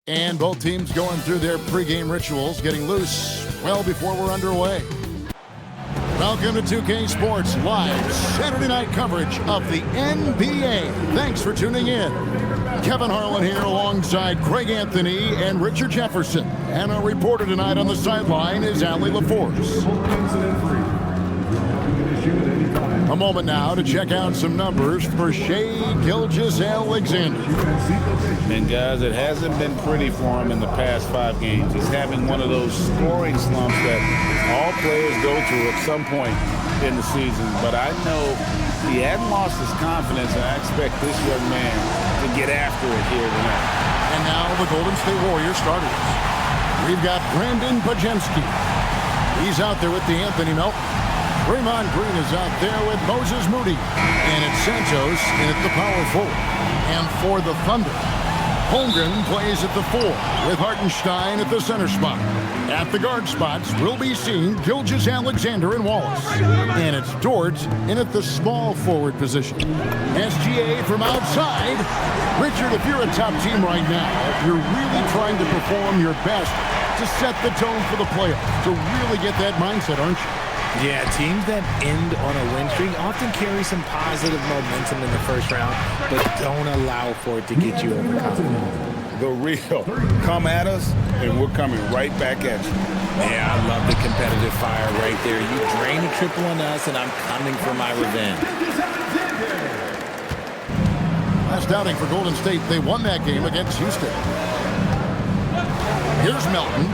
And both teams going through their pregame rituals, getting loose well before we're underway. Welcome to 2K Sports Live Saturday night coverage of the NBA. Thanks for tuning in. Kevin Harlan here alongside Craig Anthony and Richard Jefferson. And our reporter tonight on the sideline is Allie LaForce. A moment now to check out some numbers for Shai Gilgeous-Alexander. And guys, it hasn't been pretty for him in the past 5 games. He's having one of those scoring slumps that all players go through at some point in the season. But I know he hadn't lost his confidence, and I expect this young man to get after it here tonight. And now the Golden State Warriors starters. We've got Brandon Bajemski. He's out there with the Anthony Melton. Draymond Green is out there with Moses Moody. And it's Santos in at the power forward. And for the Thunder, Holmgren plays at the 4 with Hartenstein at the center spot. At the guard spots, we'll be seeing Gilgeous-Alexander and Wallace. And it's Dort in at the small forward position. SGA from outside. Richard, if you're a top team right now, you're really trying to perform your best to set the tone for the playoffs, to really get that mindset, aren't you? Yeah, teams that end on a win streak often carry some positive momentum in the first round, but don't allow for it to get you overconfident. The real. Come at us, and we're coming right back at you. Yeah, I love the competitive fire right there. You drain a triple on us, and I'm coming for my revenge. Last outing for Golden State, they won that game against Houston. Here's Melton.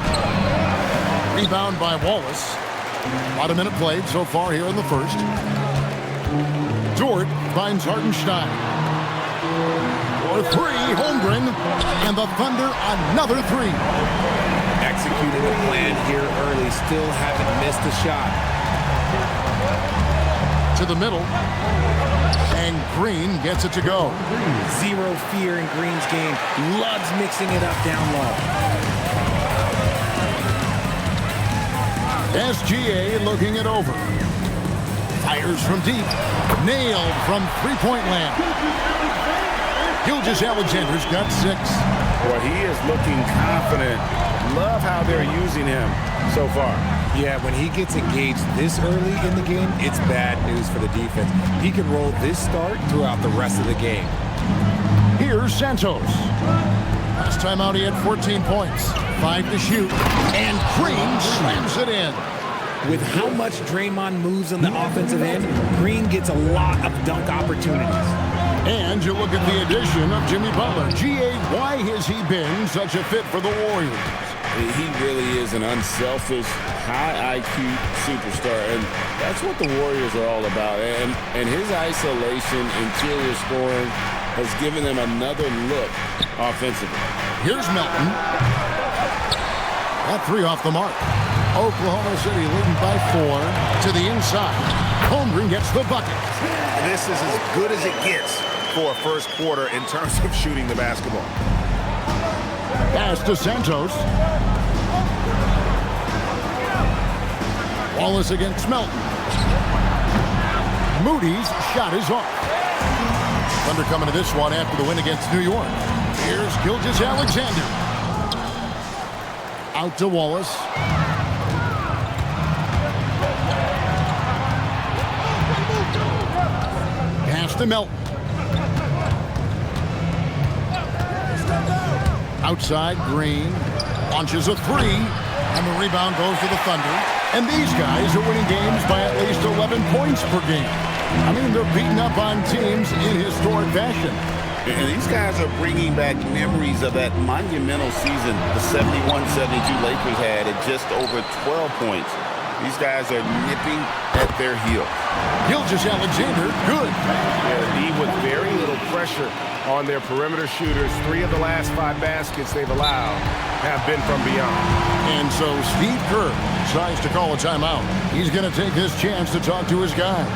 Rebound by Wallace. About a minute played so far here in the first. Dort finds Hartenstein. For 3, Holmgren. And the Thunder another 3. Executing the plan here early. Still haven't missed a shot. To the middle. And Green gets it to go. Zero fear in Green's game. Loves mixing it up down low. SGA looking it over. Fires from deep. Nailed from three-point land. Gilgeous-Alexander's got 6. Boy, he is looking confident. Love how they're using him so far. Yeah, when he gets engaged this early in the game, it's bad news for the defense. He can roll this start throughout the rest of the game. Here's Santos. Last time out, he had 14 points. 5 to shoot. And Green slams it in. With how much Draymond moves on the offensive end, Green gets a lot of dunk opportunities. And you look at the addition of Jimmy Butler. G.A., why has he been such a fit for the Warriors? He really is an unselfish, high IQ superstar, and that's what the Warriors are all about. And his isolation, interior scoring, has given them another look offensively. Here's Melton. That 3 off the mark. Oklahoma City leading by 4 to the inside. Holmgren gets the bucket. This is as good as it gets for a first quarter in terms of shooting the basketball. Pass to Santos. Wallace against Melton. Moody's shot is off. Thunder coming to this one after the win against New York. Here's Gilgeous-Alexander. Out to Wallace. Pass to Melton. Outside, Green launches a 3, and the rebound goes to the Thunder. And these guys are winning games by at least 11 points per game. I mean, they're beating up on teams in historic fashion. And these guys are bringing back memories of that monumental season the 71-72 Lakers had at just over 12 points. These guys are nipping at their heels. Gilgeous-Alexander, good. D with very little pressure on their perimeter shooters. 3 of the last 5 baskets they've allowed have been from beyond. And so Steve Kerr decides to call a timeout. He's going to take his chance to talk to his guys.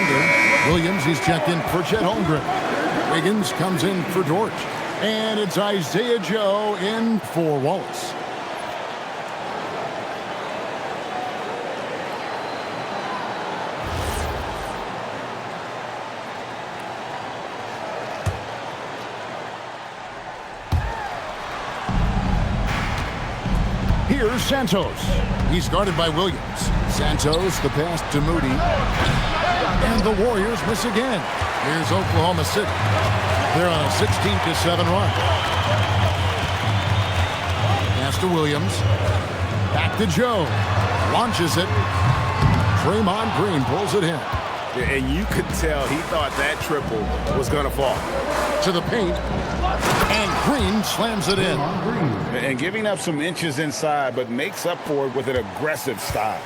Thunder. Williams, he's checked in for Chet Holmgren. Wiggins comes in for George. And it's Isaiah Joe in for Wallace. Here's Santos. He's guarded by Williams. Santos, the pass to Moody. And the Warriors miss again. Here's Oklahoma City. They're on a 16-7 run. Pass to Williams. Back to Joe. Launches it. Draymond Green pulls it in. And you could tell he thought that triple was going to fall. To the paint. And Green slams it in. And giving up some inches inside, but makes up for it with an aggressive style.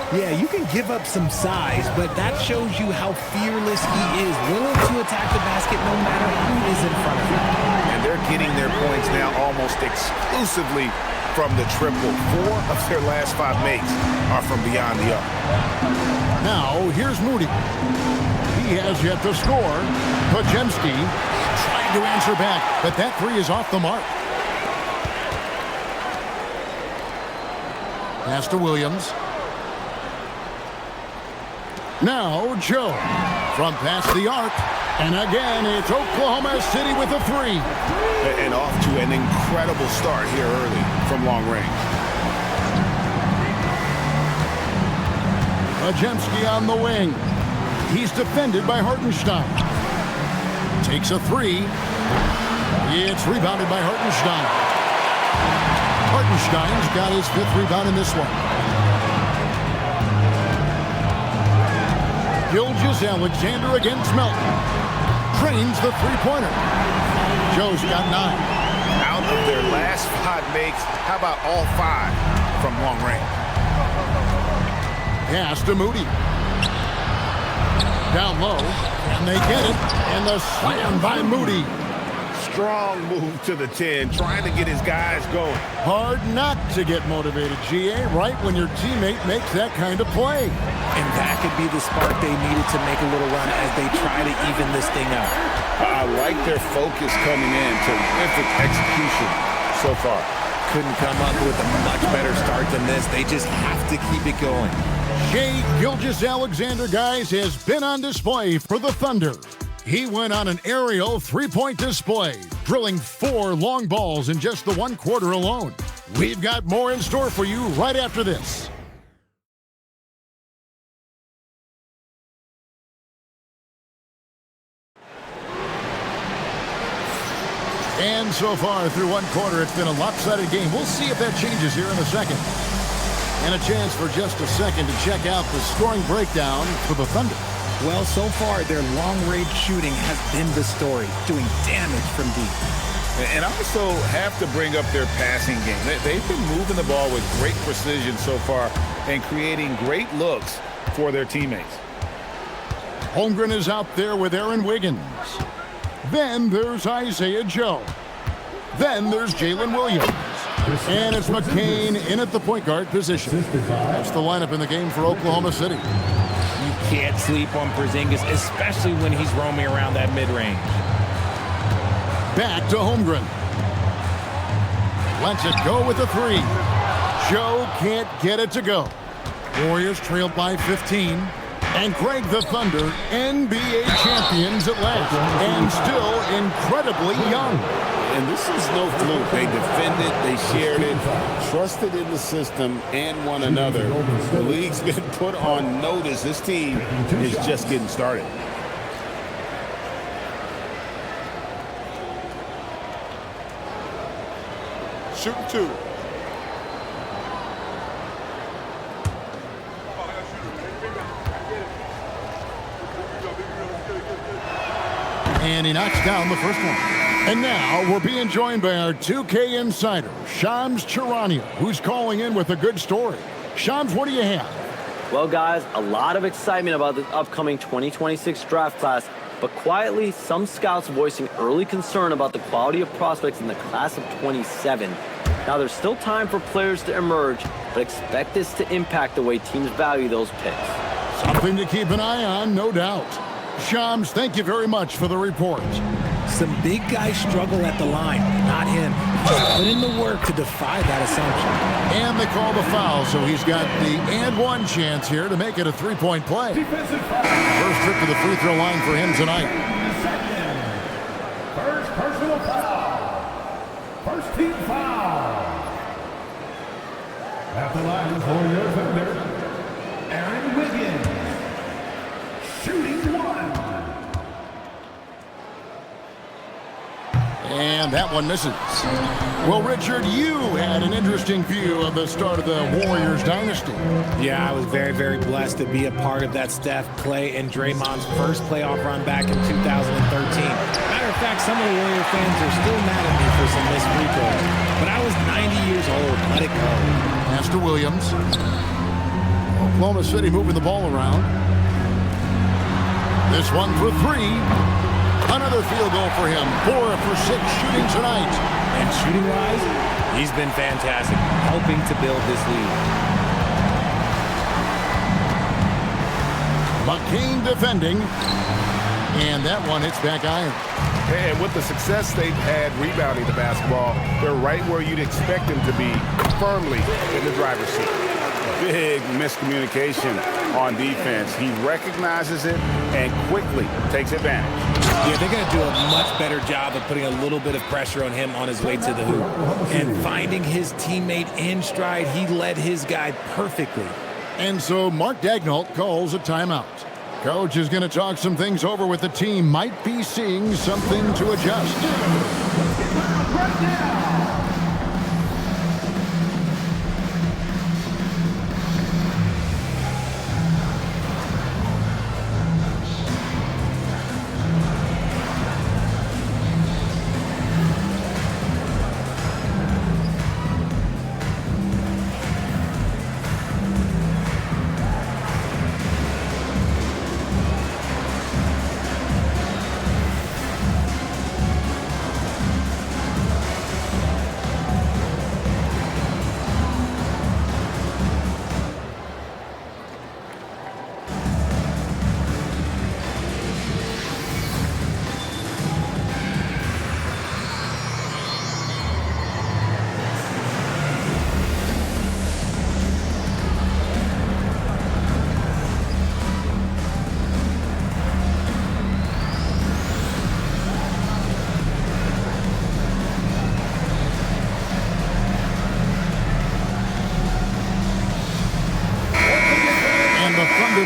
Yeah, you can give up some size, but that shows you how fearless he is, willing to attack the basket no matter who is in front of him. And they're getting their points now almost exclusively from the triple. 4 of their last 5 makes are from beyond the arc. Now, here's Moody. He has yet to score. Podziemski trying to answer back, but that 3 is off the mark. Pass to Williams. Now, Joe from past the arc. And again, it's Oklahoma City with a 3. And off to an incredible start here early from long range. Podziemski on the wing. He's defended by Hartenstein. Takes a 3. It's rebounded by Hartenstein. Hartenstein's got his 5th rebound in this one. Gilgeous-Alexander against Melton. Trains the 3-pointer. Joe's got 9. Out of their last 5 makes, how about all 5 from long range? Pass to Moody. Down low, and they get it. And the slam by Moody. Strong move to the 10, trying to get his guys going. Hard not to get motivated, GA, right when your teammate makes that kind of play. And that could be the spark they needed to make a little run as they try to even this thing out. I like their focus coming in. Terrific execution so far. Couldn't come up with a much better start than this. They just have to keep it going. Shai Gilgeous-Alexander, guys, has been on display for the Thunder. He went on an aerial 3-point display, drilling 4 long balls in just the 1 quarter alone. We've got more in store for you right after this. And so far through 1 quarter, it's been a lopsided game. We'll see if that changes here in a second. And a chance for just a second to check out the scoring breakdown for the Thunder. Well, so far, their long-range shooting has been the story, doing damage from deep. And I also have to bring up their passing game. They've been moving the ball with great precision so far and creating great looks for their teammates. Holmgren is out there with Aaron Wiggins. Then there's Isaiah Joe. Then there's Jalen Williams. And it's McCain in at the point guard position. That's the lineup in the game for Oklahoma City. You can't sleep on Porzingis, especially when he's roaming around that mid-range. Back to Holmgren. Lets it go with a 3. Joe can't get it to go. Warriors trailed by 15. And Greg the Thunder, NBA champions at last. And still incredibly young. And this is no fluke. They defended, they shared it, trusted in the system and one another. The league's been put on notice. This team is just getting started. Shooting 2. And he knocks down the first one. And now we're being joined by our 2K insider, Shams Charania, who's calling in with a good story. Shams, what do you have? Well, guys, a lot of excitement about the upcoming 2026 draft class, but quietly, some scouts voicing early concern about the quality of prospects in the class of 27. Now, there's still time for players to emerge, but expect this to impact the way teams value those picks. Something to keep an eye on, no doubt. Shams, thank you very much for the report. Some big guys struggle at the line, not him. Just put in the work to defy that assumption. And they call the foul, so he's got the and one chance here to make it a three-point play. First trip to the free throw line for him tonight. First personal foul. First team foul. At the line for your defender, Aaron Wiggins. Shooting one. And that one misses. Well, Richard, you had an interesting view of the start of the Warriors dynasty. Yeah, I was very, very blessed to be a part of that Steph, Clay, and Draymond's first playoff run back in 2013. Matter of fact, some of the Warrior fans are still mad at me for some missed free throws. But I was 90 years old. Let it go. Master Williams. Oklahoma City moving the ball around. This one for three. Another field goal for him. 4 for 6 shooting tonight. And shooting-wise, he's been fantastic, helping to build this lead. McCain defending. And that one hits back iron. And with the success they've had rebounding the basketball, they're right where you'd expect them to be, firmly in the driver's seat. Big miscommunication on defense. He recognizes it and quickly takes advantage. Yeah, they're going to do a much better job of putting a little bit of pressure on him on his way to the hoop. And finding his teammate in stride, he led his guy perfectly. And so Mark Daignault calls a timeout. Coach is going to talk some things over with the team. Might be seeing something to adjust. Right now.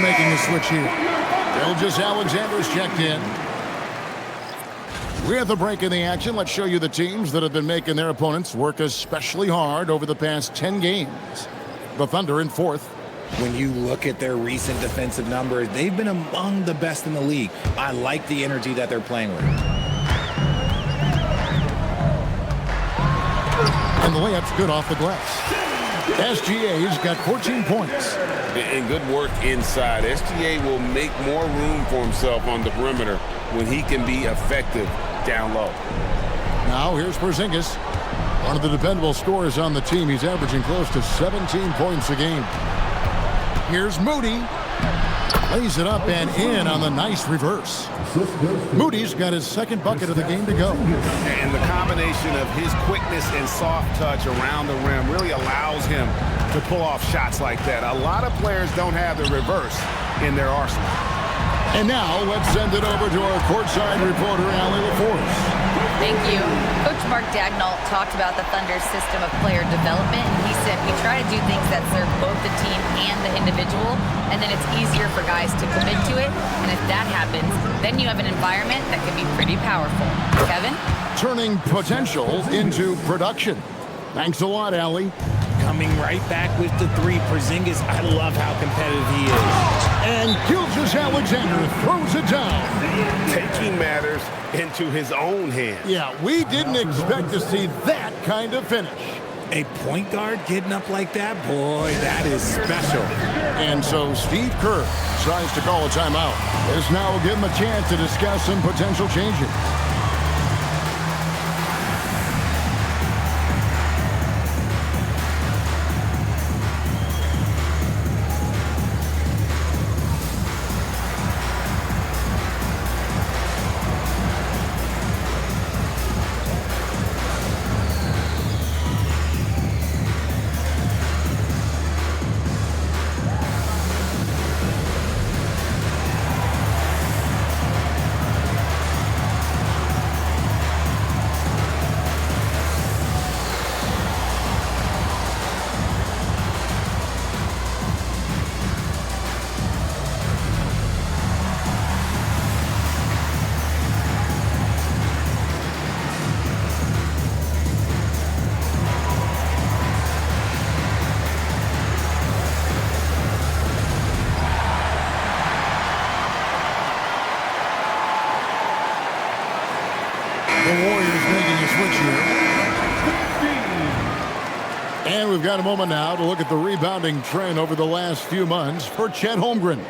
Making the switch here. Gilgeous-Alexander's checked in. We're at the break in the action. Let's show you the teams that have been making their opponents work especially hard over the past 10 games. The Thunder in fourth. When you look at their recent defensive numbers, they've been among the best in the league. I like the energy that they're playing with. And the layup's good off the glass. SGA's got 14 points. And good work inside. SGA will make more room for himself on the perimeter when he can be effective down low. Now here's Porzingis. One of the dependable scorers on the team. He's averaging close to 17 points a game. Here's Moody. Lays it up and in on the nice reverse. Moody's got his second bucket of the game to go. And the combination of his quickness and soft touch around the rim really allows him to pull off shots like that. A lot of players don't have the reverse in their arsenal. And now let's send it over to our courtside reporter, Allie LaForce. Thank you. Coach Mark Daignault talked about the Thunder's system of player development, and he said we try to do things that serve both the team and the individual, and then it's easier for guys to commit to it, and if that happens, then you have an environment that can be pretty powerful. Kevin? Turning potential into production. Thanks a lot, Allie. Coming right back with the three. Porzingis, I love how competitive he is. And Gilgeous-Alexander throws it down. Taking matters into his own hands. Yeah, we didn't expect to see that kind of finish. A point guard getting up like that, boy, that is special. And so Steve Kerr decides to call a timeout. This now will give him a chance to discuss some potential changes. Warriors making a switch here. And we've got a moment now to look at the rebounding trend over the last few months for Chet Holmgren.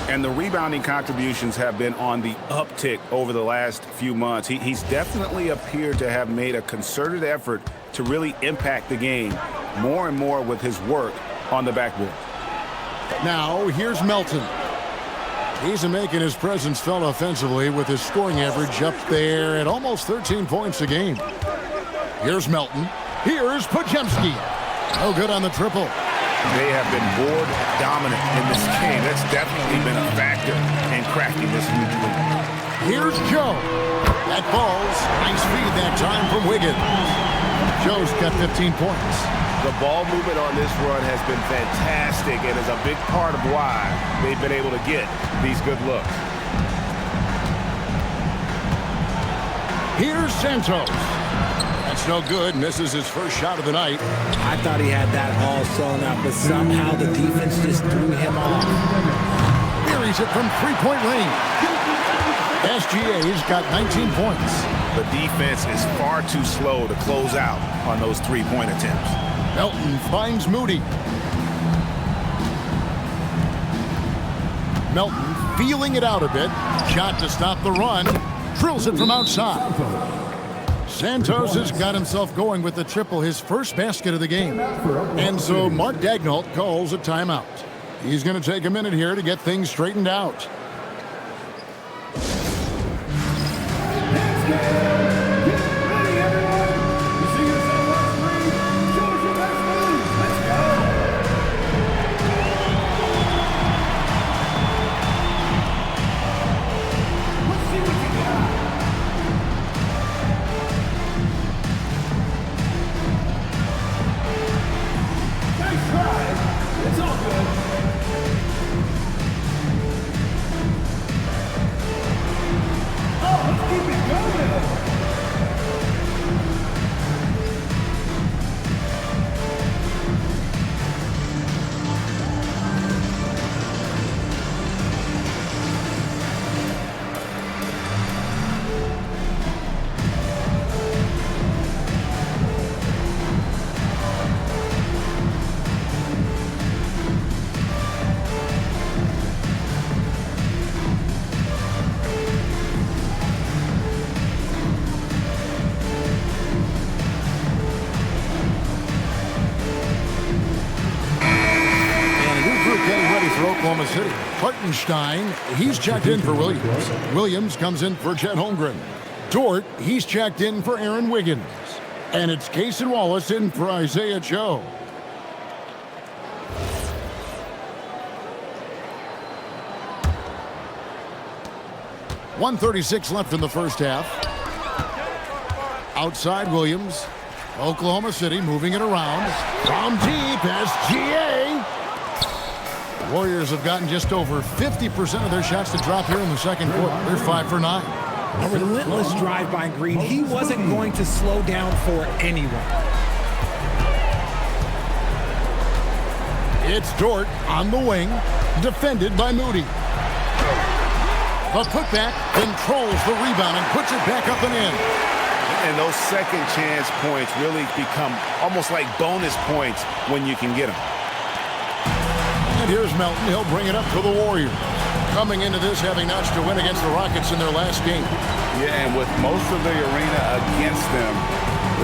And the rebounding contributions have been on the uptick over the last few months. He's definitely appeared to have made a concerted effort to really impact the game more and more with his work on the backboard. Now, here's Melton. He's making his presence felt offensively with his scoring average up there at almost 13 points a game. Here's Melton. Here's Podziemski. No good on the triple. They have been board dominant in this game. That's definitely been a factor in cracking this huge lead. Here's Joe. That falls. Nice feed that time from Wiggins. Joe's got 15 points. The ball movement on this run has been fantastic and is a big part of why they've been able to get these good looks. Here's Santos. That's no good. Misses his first shot of the night. I thought he had that all sewn up, but somehow the defense just threw him off. Buries it from three-point range. SGA's got 19 points. The defense is far too slow to close out on those three-point attempts. Melton finds Moody. Melton feeling it out a bit. Shot to stop the run. Drills it from outside. Santos has got himself going with the triple, his first basket of the game. And so Mark Daignault calls a timeout. He's going to take a minute here to get things straightened out. Oklahoma City. Hartenstein, he's checked in for Williams. Williams comes in for Chet Holmgren. Dort, he's checked in for Aaron Wiggins. And it's Cason Wallace in for Isaiah Joe. .136 left in the first half. Outside Williams. Oklahoma City moving it around. From deep, SGA. Warriors have gotten just over 50% of their shots to drop here in the second quarter. They're 5 for 9. A relentless drive by Green. He wasn't going to slow down for anyone. It's Dort on the wing, defended by Moody. The putback controls the rebound and puts it back up and in. And those second chance points really become almost like bonus points when you can get them. And here's Melton. He'll bring it up to the Warriors. Coming into this having notched a win against the Rockets in their last game. Yeah, and with most of the arena against them,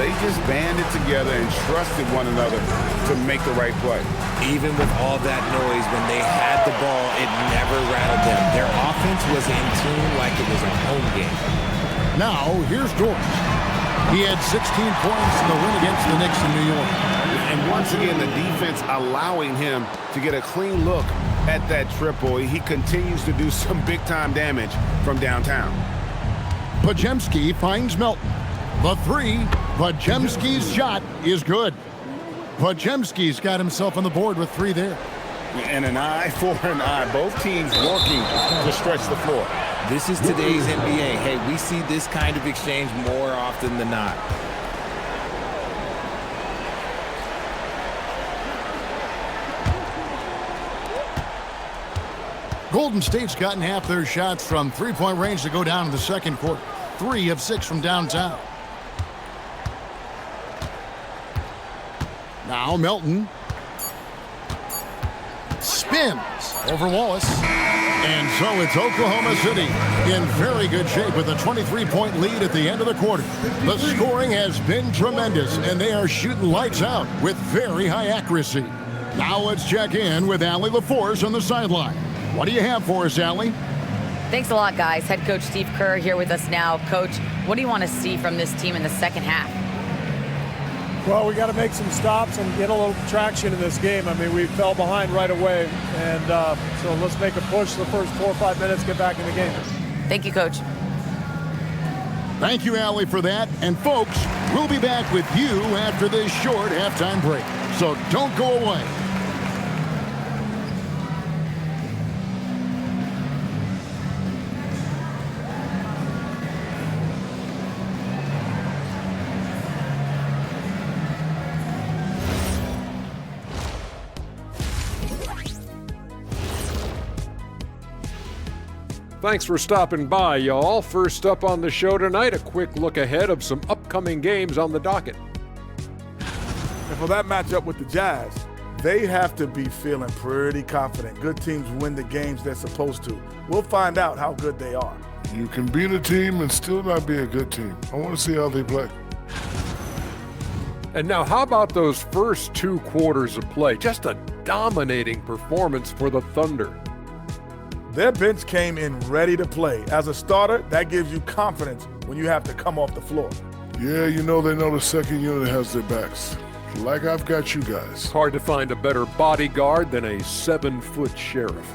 they just banded together and trusted one another to make the right play. Even with all that noise, when they had the ball, it never rattled them. Their offense was in tune like it was a home game. Now, here's Dort. He had 16 points in the win against the Knicks in New York. And once again, the defense allowing him to get a clean look at that triple. He continues to do some big-time damage from downtown. Podziemski finds Melton. The three, Podziemski's shot is good. Podziemski's got himself on the board with 3 there. And an eye for an eye. Both teams working to stretch the floor. This is today's NBA. Hey, we see this kind of exchange more often than not. Golden State's gotten half their shots from three-point range to go down in the second quarter. 3 of 6 from downtown. Now Melton. Spins over Wallace. And so it's Oklahoma City in very good shape with a 23-point lead at the end of the quarter. The scoring has been tremendous, and they are shooting lights out with very high accuracy. Now let's check in with Allie LaForce on the sideline. What do you have for us, Allie? Thanks a lot, guys. Head coach Steve Kerr here with us now. Coach, what do you want to see from this team in the second half? Well, we got to make some stops and get a little traction in this game. I mean, we fell behind right away, and so let's make a push the first 4 or 5 minutes, get back in the game. Thank you, Coach. Thank you, Allie, for that. And folks, we'll be back with you after this short halftime break. So don't go away. Thanks for stopping by, y'all. First up on the show tonight, a quick look ahead of some upcoming games on the docket. And for that matchup with the Jazz, they have to be feeling pretty confident. Good teams win the games they're supposed to. We'll find out how good they are. You can beat a team and still not be a good team. I want to see how they play. And now, how about those first 2 quarters of play? Just a dominating performance for the Thunder. Their bench came in ready to play. As a starter, that gives you confidence when you have to come off the floor. Yeah, you know they know the second unit has their backs. Like I've got you guys. Hard to find a better bodyguard than a 7-foot sheriff.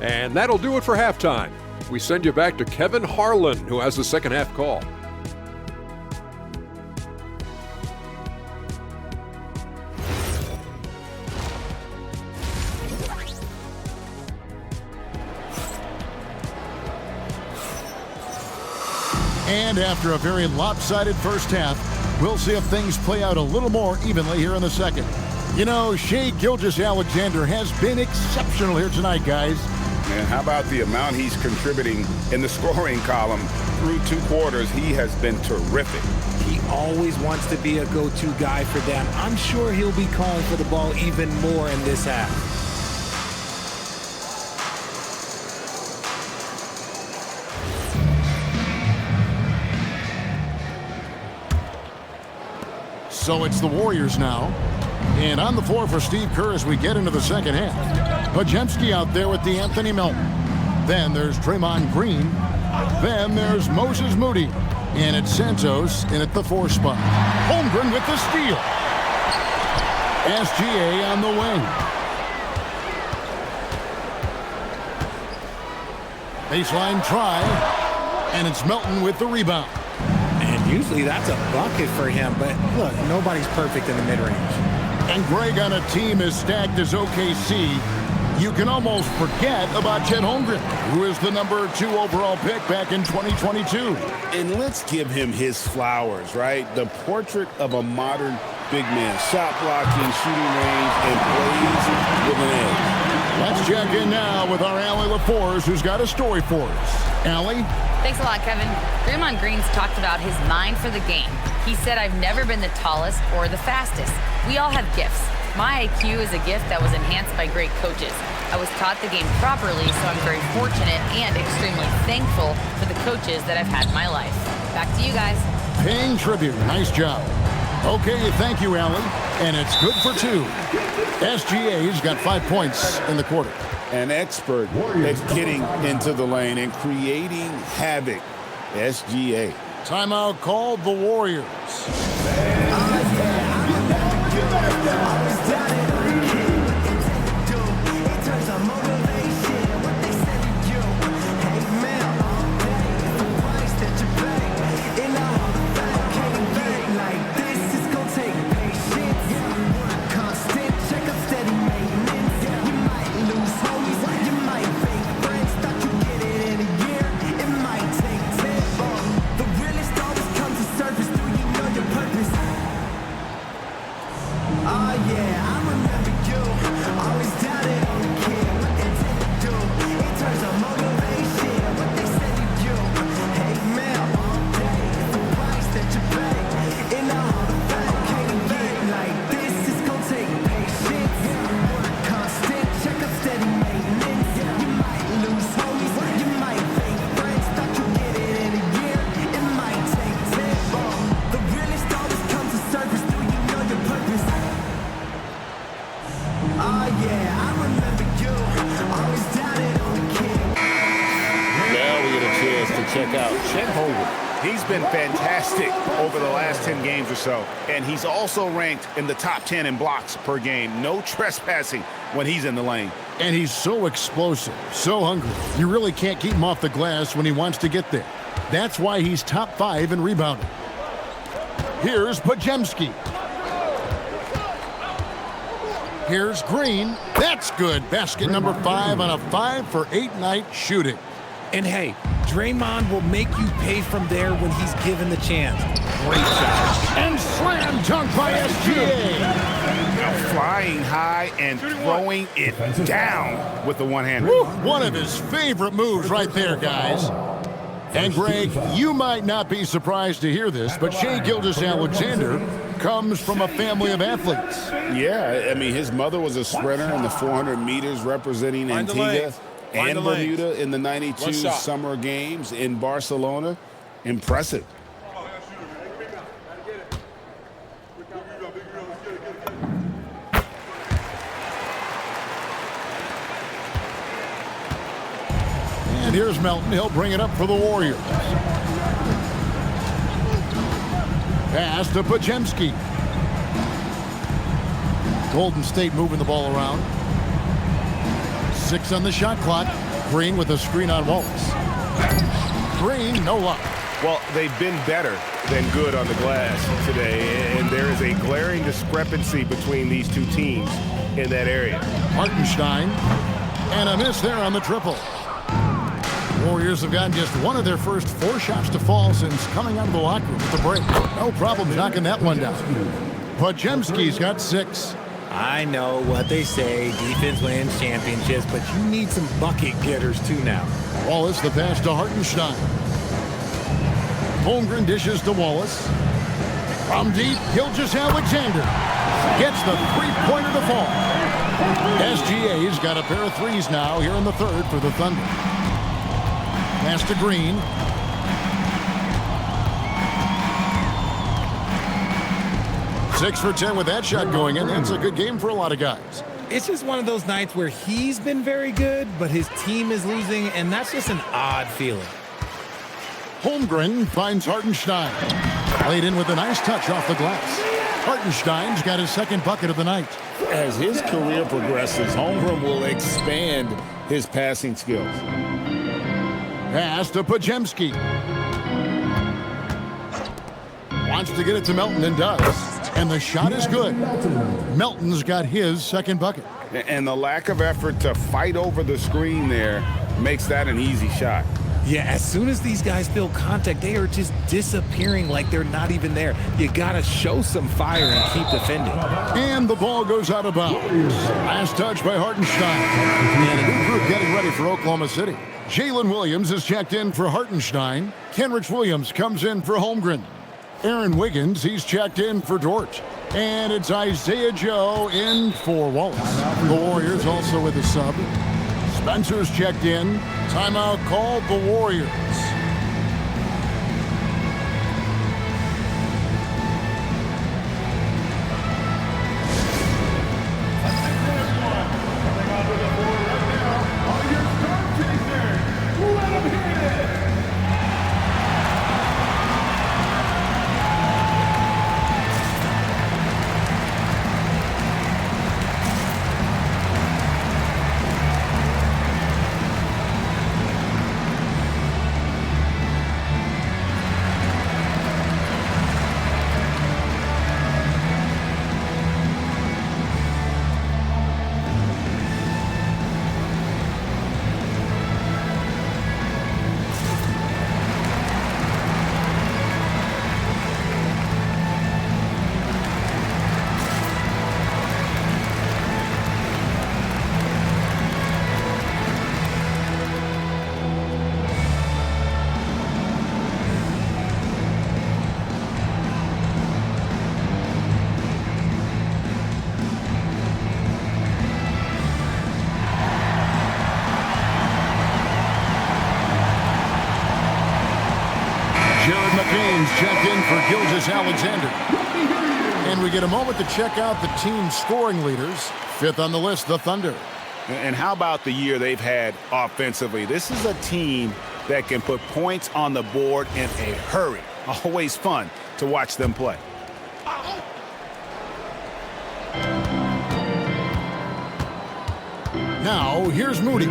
And that'll do it for halftime. We send you back to Kevin Harlan, who has the second half call. And after a very lopsided first half, we'll see if things play out a little more evenly here in the second. You know, Shai Gilgeous-Alexander has been exceptional here tonight, guys. And how about the amount he's contributing in the scoring column through 2 quarters? He has been terrific. He always wants to be a go-to guy for them. I'm sure he'll be calling for the ball even more in this half. So it's the Warriors now. And on the floor for Steve Kerr as we get into the second half. Podziemski out there with the Anthony Melton. Then there's Draymond Green. Then there's Moses Moody. And it's Santos in at the 4 spot. Holmgren with the steal. SGA on the wing. Baseline try. And it's Melton with the rebound. Usually that's a bucket for him, but look, nobody's perfect in the mid-range. And Greg, on a team as stacked as OKC, you can almost forget about Chet Holmgren, who is the number 2 overall pick back in 2022. And let's give him his flowers, right? The portrait of a modern big man. Shot blocking, shooting range, and plays with an edge. Let's check in now with our Allie LaForce, who's got a story for us. Allie? Thanks a lot, Kevin. Draymond Green's talked about his mind for the game. He said, I've never been the tallest or the fastest. We all have gifts. My IQ is a gift that was enhanced by great coaches. I was taught the game properly, so I'm very fortunate and extremely thankful for the coaches that I've had in my life. Back to you guys. Paying tribute. Nice job. Okay, thank you, Allie. And it's good for 2. SGA's got 5 points in the quarter. An expert at getting into the lane and creating havoc. SGA. Timeout called the Warriors. to check out Chet Holmgren. He's been fantastic over the last 10 games or so, and he's also ranked in the top 10 in blocks per game. No trespassing when he's in the lane. And he's so explosive, so hungry. You really can't keep him off the glass when he wants to get there. That's why he's top 5 in rebounding. Here's Pajemski. Here's Green. That's good. Basket number 5 on a 5 for 8 night shooting. And hey, Draymond will make you pay from there when he's given the chance. Great shot. And slam dunk by SGA. Flying high and throwing it down with the one-hander. One of his favorite moves right there, guys. And Greg, you might not be surprised to hear this, but Shai Gilgeous-Alexander comes from a family of athletes. Yeah, I mean, his mother was a sprinter in the 400 meters representing Antigua and Bermuda in the '92 Summer Games in Barcelona. Impressive. And here's Melton. He'll bring it up for the Warriors. Pass to Pajemski. Golden State moving the ball around. 6 on the shot clock. Green with a screen on Wallace. Green, no luck. Well, they've been better than good on the glass today, and there is a glaring discrepancy between these two teams in that area. Hartenstein, and a miss there on the triple. Warriors have gotten just one of their first 4 shots to fall since coming out of the locker room at the break. No problem knocking that one down. Pajemski's got 6. I know what they say, defense wins championships, but you need some bucket getters too now. Wallace, the pass to Hartenstein. Holmgren dishes to Wallace. From deep, Gilgeous-Alexander gets the 3-pointer to fall. SGA's got a pair of 3s now here in the 3rd for the Thunder. Pass to Green. Six for 10 with that shot going in. That's a good game for a lot of guys. It's just one of those nights where he's been very good, but his team is losing, and that's just an odd feeling. Holmgren finds Hartenstein. Played in with a nice touch off the glass. Hartenstein's got his 2nd bucket of the night. As his career progresses, Holmgren will expand his passing skills. Pass to Pajemski. Wants to get it to Melton and does. And the shot is good. Melton's got his 2nd bucket. And the lack of effort to fight over the screen there makes that an easy shot. Yeah, as soon as these guys feel contact, they are just disappearing like they're not even there. You got to show some fire and keep defending. And the ball goes out of bounds. Last touch by Hartenstein. And a new group getting ready for Oklahoma City. Jalen Williams is checked in for Hartenstein. Kenrich Williams comes in for Holmgren. Aaron Wiggins, he's checked in for Dort. And it's Isaiah Joe in for Wallace. The Warriors also with a sub. Spencer's checked in. Timeout called the Warriors. Checked in for Gilgeous-Alexander. And we get a moment to check out the team's scoring leaders. 5th on the list, the Thunder. And how about the year they've had offensively? This is a team that can put points on the board in a hurry. Always fun to watch them play. Now, here's Moody,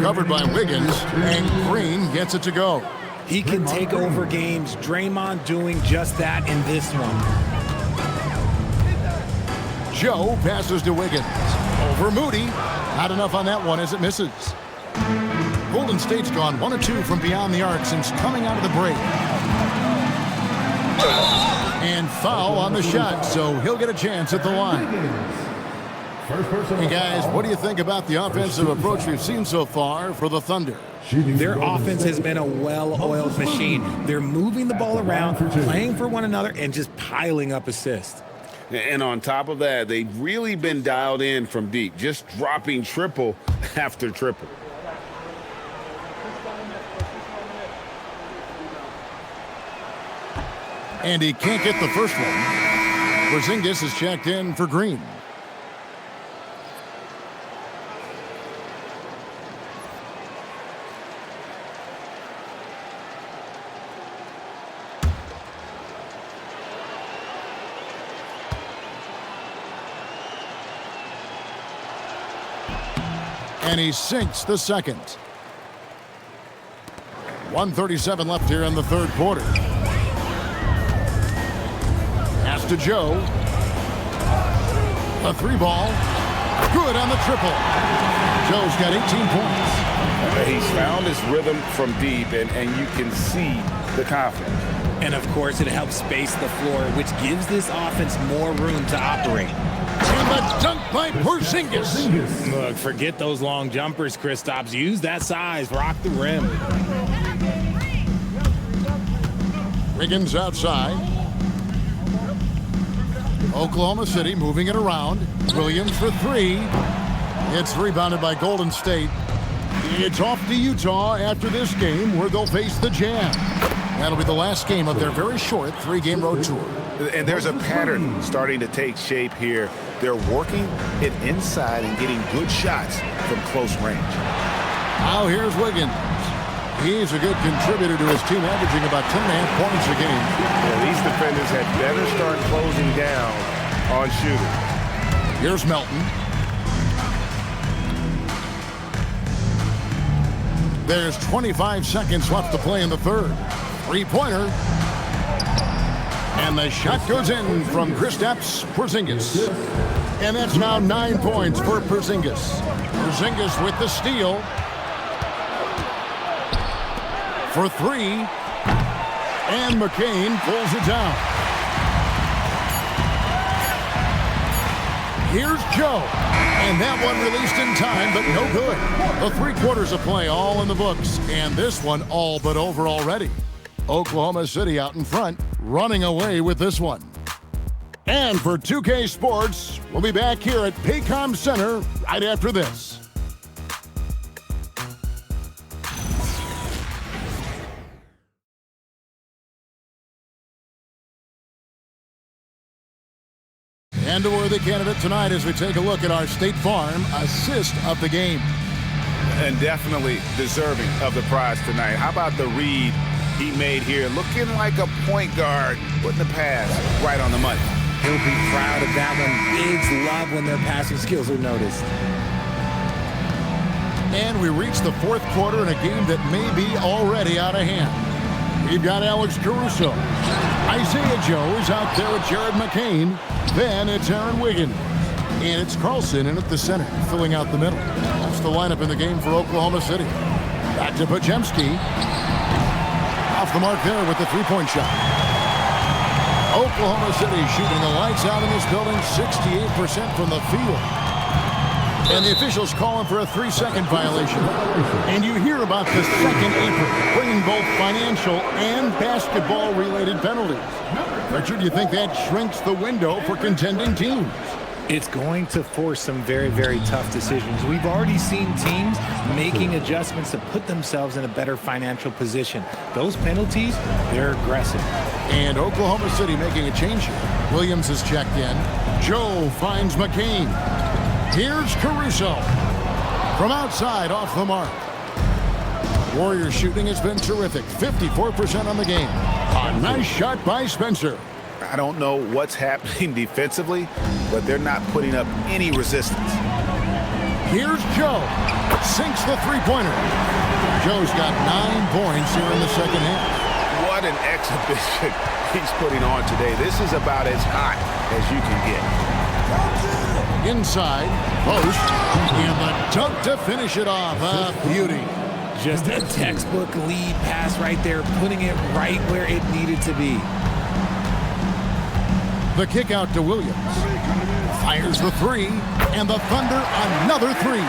covered by Wiggins, and Green gets it to go. He can take over games. Draymond doing just that in this one. Joe passes to Wiggins. Over Moody. Not enough on that one as it misses. Golden State's gone 1 of 2 from beyond the arc since coming out of the break. And foul on the shot, so he'll get a chance at the line. Hey guys, what do you think about the offensive approach we've seen so far for the Thunder? Their offense has been a well-oiled machine. They're moving the ball around, playing for one another, and just piling up assists. And on top of that, they've really been dialed in from deep, just dropping triple after triple. And he can't get the first one. Porzingis is checked in for Green. And he sinks the second. 1:37 left here in the third quarter. Pass to Joe. A 3-ball. Good on the triple. Joe's got 18 points. He's found his rhythm from deep, and you can see the confidence. And of course, it helps space the floor, which gives this offense more room to operate. And the dunk by Porzingis. Look, forget those long jumpers, Kristaps. Use that size. Rock the rim. Wiggins outside. Oklahoma City moving it around. Williams for 3. It's rebounded by Golden State. It's off to Utah after this game where they'll face the Jazz. That'll be the last game of their very short 3-game road tour. And there's a pattern starting to take shape here. They're working it inside and getting good shots from close range. Now here's Wiggins. He's a good contributor to his team, averaging about 10.5 points a game. Yeah, these defenders had better start closing down on shooting. Here's Melton. There's 25 seconds left to play in the third. 3-pointer. And the shot goes in from Kristaps Porzingis. And that's now 9 points for Porzingis. Porzingis with the steal. For 3. And McCain pulls it down. Here's Joe. And that one released in time, but no good. The 3 quarters of play all in the books. And this one all but over already. Oklahoma City out in front, running away with this one. And for 2K Sports, we'll be back here at Paycom Center right after this. And a worthy candidate tonight as we take a look at our State Farm assist of the game. And definitely deserving of the prize tonight. How about the read he made here? Looking like a point guard, putting the pass right on the money. He'll be proud of that one. Bigs love when their passing skills are noticed. And we reach the fourth quarter in a game that may be already out of hand. We've got Alex Caruso. Isaiah Joe is out there with Jared McCain. Then it's Aaron Wiggins. And it's Carlson in at the center, filling out the middle. That's the lineup in the game for Oklahoma City. Back to Podziemski. Off the mark there with the 3-point shot. Oklahoma City shooting the lights out in this building, 68% from the field. And the officials calling for a 3-second violation. And you hear about the second apron, bringing both financial and basketball-related penalties. Richard, do you think that shrinks the window for contending teams? It's going to force some very, very tough decisions. We've already seen teams making adjustments to put themselves in a better financial position. Those penalties, they're aggressive. And Oklahoma City making a change here. Williams is checked in. Joe finds McCain. Here's Caruso. From outside, off the mark. Warriors shooting has been terrific, 54% on the game. A nice shot by Spencer. I don't know what's happening defensively, but they're not putting up any resistance. Here's Joe. Sinks the three-pointer. Joe's got 9 points here in the second half. What an exhibition he's putting on today. This is about as hot as you can get. Inside, post, and the dunk to finish it off. A beauty. Just a textbook lead pass right there, putting it right where it needed to be. The kick out to Williams. Fires the three, and the Thunder another three.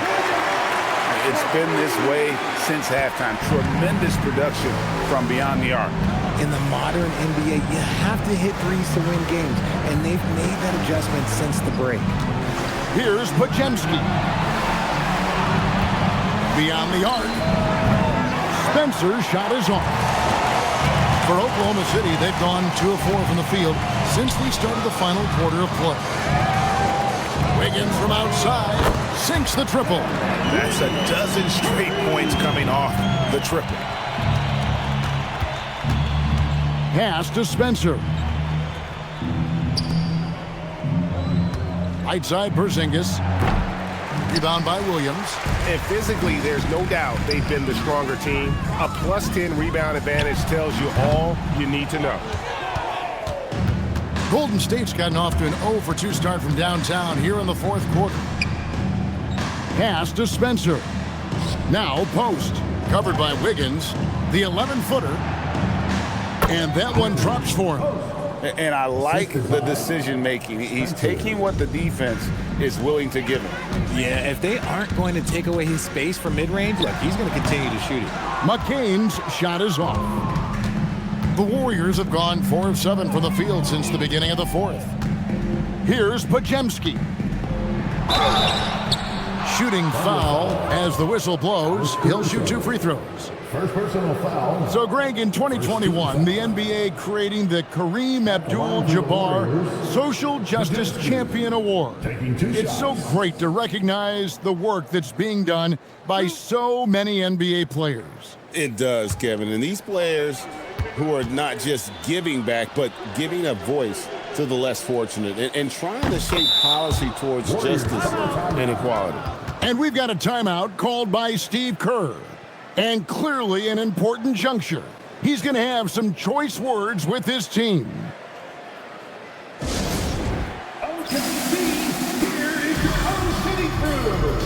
It's been this way since halftime. Tremendous production from beyond the arc. In the modern NBA, you have to hit threes to win games, and they've made that adjustment since the break. Here's Pajemski. Beyond the arc. Spencer's shot is on. For Oklahoma City, they've gone 2 of 4 from the field since they started the final quarter of play. Wiggins from outside sinks the triple. That's a dozen straight points coming off the triple. Pass to Spencer. Right side Porzingis. Rebound by Williams. And physically, there's no doubt they've been the stronger team. A +10 rebound advantage tells you all you need to know. Golden State's gotten off to an 0 for 2 start from downtown here in the fourth quarter. Pass to Spencer. Now post. Covered by Wiggins. The 11-footer. And that one drops for him. And I like the decision-making. He's taking what the defense is willing to give him. Yeah, if they aren't going to take away his space from mid-range, look, he's going to continue to shoot it. McCain's shot is off. The Warriors have gone 4 of 7 from the field since the beginning of the fourth. Here's Pajemski. Shooting foul as the whistle blows. He'll shoot 2 free throws. First personal foul. So, Greg, in 2021, the NBA creating the Kareem Abdul-Jabbar Social Justice Champion Award. It's so great to recognize the work that's being done by so many NBA players. It does, Kevin. And these players who are not just giving back, but giving a voice to the less fortunate and trying to shape policy towards justice and equality. And we've got a timeout called by Steve Kerr. And clearly an important juncture. He's going to have some choice words with his team. OKC, here is your own city crew.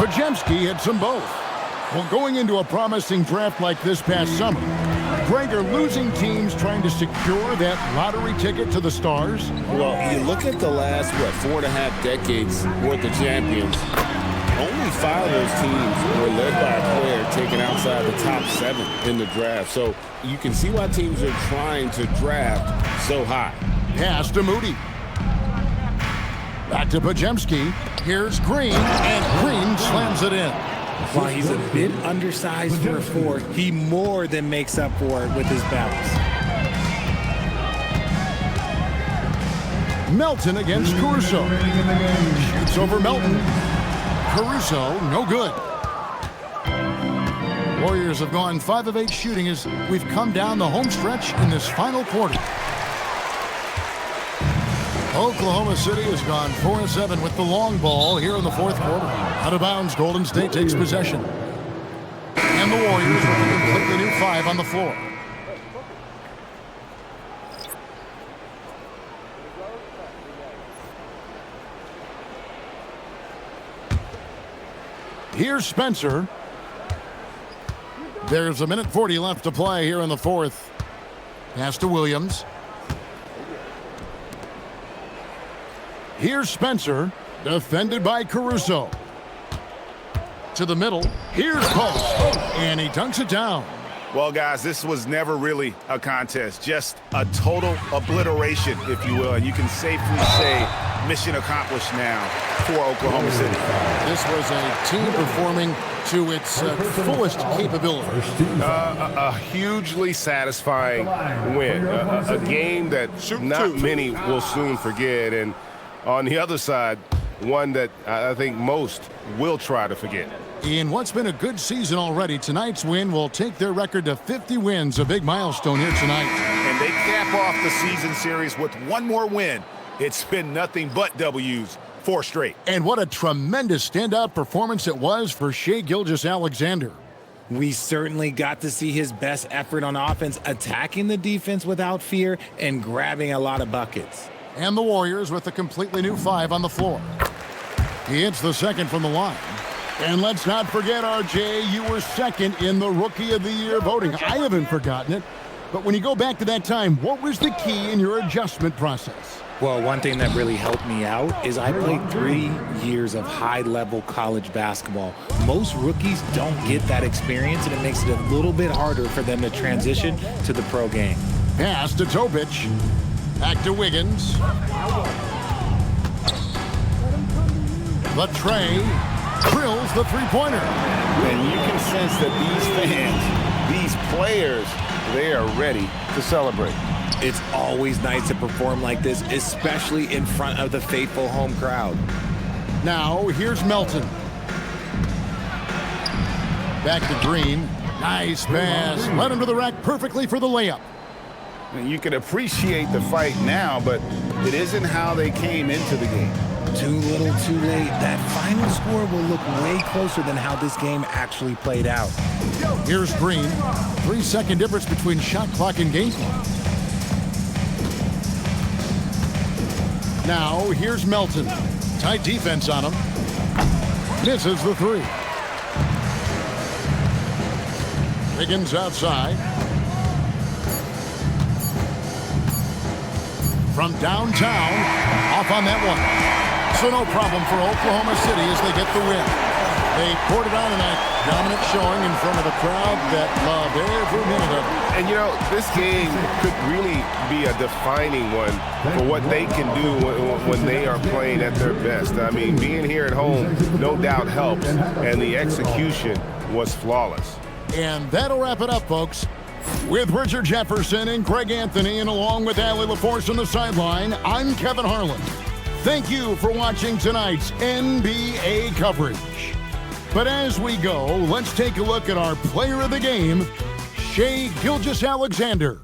Pajemski hits them both. Well, going into a promising draft like this past summer, Greg, are losing teams trying to secure that lottery ticket to the stars? Well, you look at the last, 4.5 decades worth of champions. Only 5 of those teams were led by a player taken outside the top 7 in the draft. So you can see why teams are trying to draft so high. Pass to Moody. Back to Pajemski. Here's Green, and Green slams it in. While he's a bit undersized for a 4, he more than makes up for it with his bounce. Melton against Caruso. Shoots over Melton. Caruso, no good. Warriors have gone 5 of 8 shooting as we've come down the home stretch in this final quarter. Oklahoma City has gone 4 of 7 with the long ball here in the fourth quarter. Out of bounds, Golden State takes possession. And the Warriors with a completely new 5 on the floor. Here's Spencer. There's 1:40 left to play here in the fourth. Pass to Williams. Here's Spencer, defended by Caruso. To the middle. Here's Post, and he dunks it down. Well, guys, this was never really a contest, just a total obliteration, if you will. And you can safely say mission accomplished now for Oklahoma City. This was a team performing to its fullest capability. A hugely satisfying win. A game that not many will soon forget. And on the other side, one that I think most will try to forget. In what's been a good season already, tonight's win will take their record to 50 wins, a big milestone here tonight. And they cap off the season series with one more win. It's been nothing but W's, 4 straight. And what a tremendous standout performance it was for Shai Gilgeous-Alexander. We certainly got to see his best effort on offense, attacking the defense without fear and grabbing a lot of buckets. And the Warriors with a completely new 5 on the floor. He hits the second from the line. And let's not forget, RJ, you were second in the Rookie of the Year voting. I haven't forgotten it. But when you go back to that time, what was the key in your adjustment process? Well, one thing that really helped me out is I played 3 years of high-level college basketball. Most rookies don't get that experience, and it makes it a little bit harder for them to transition to the pro game. Pass to Tobic. Back to Wiggins. Latrey drills the three-pointer. And you can sense that these fans, these players, they are ready to celebrate. It's always nice to perform like this, especially in front of the faithful home crowd. Now, here's Melton. Back to Green. Nice pass. Led him to the rack perfectly for the layup. And you can appreciate the fight now, but it isn't how they came into the game. Too little, too late. That final score will look way closer than how this game actually played out. Here's Green. 3-second difference between shot clock and game clock. Now, here's Melton. Tight defense on him. Misses the 3. Wiggins outside. From downtown, off on that one. So no problem for Oklahoma City as they get the win. They poured it on tonight. Dominant showing in front of a crowd that loved every minute of it. And, you know, this game could really be a defining one for what they can do when they are playing at their best. I mean, being here at home no doubt helps, and the execution was flawless. And that'll wrap it up, folks. With Richard Jefferson and Greg Anthony, and along with Allie LaForce on the sideline, I'm Kevin Harlan. Thank you for watching tonight's NBA coverage. But as we go, let's take a look at our player of the game, Shai Gilgeous-Alexander.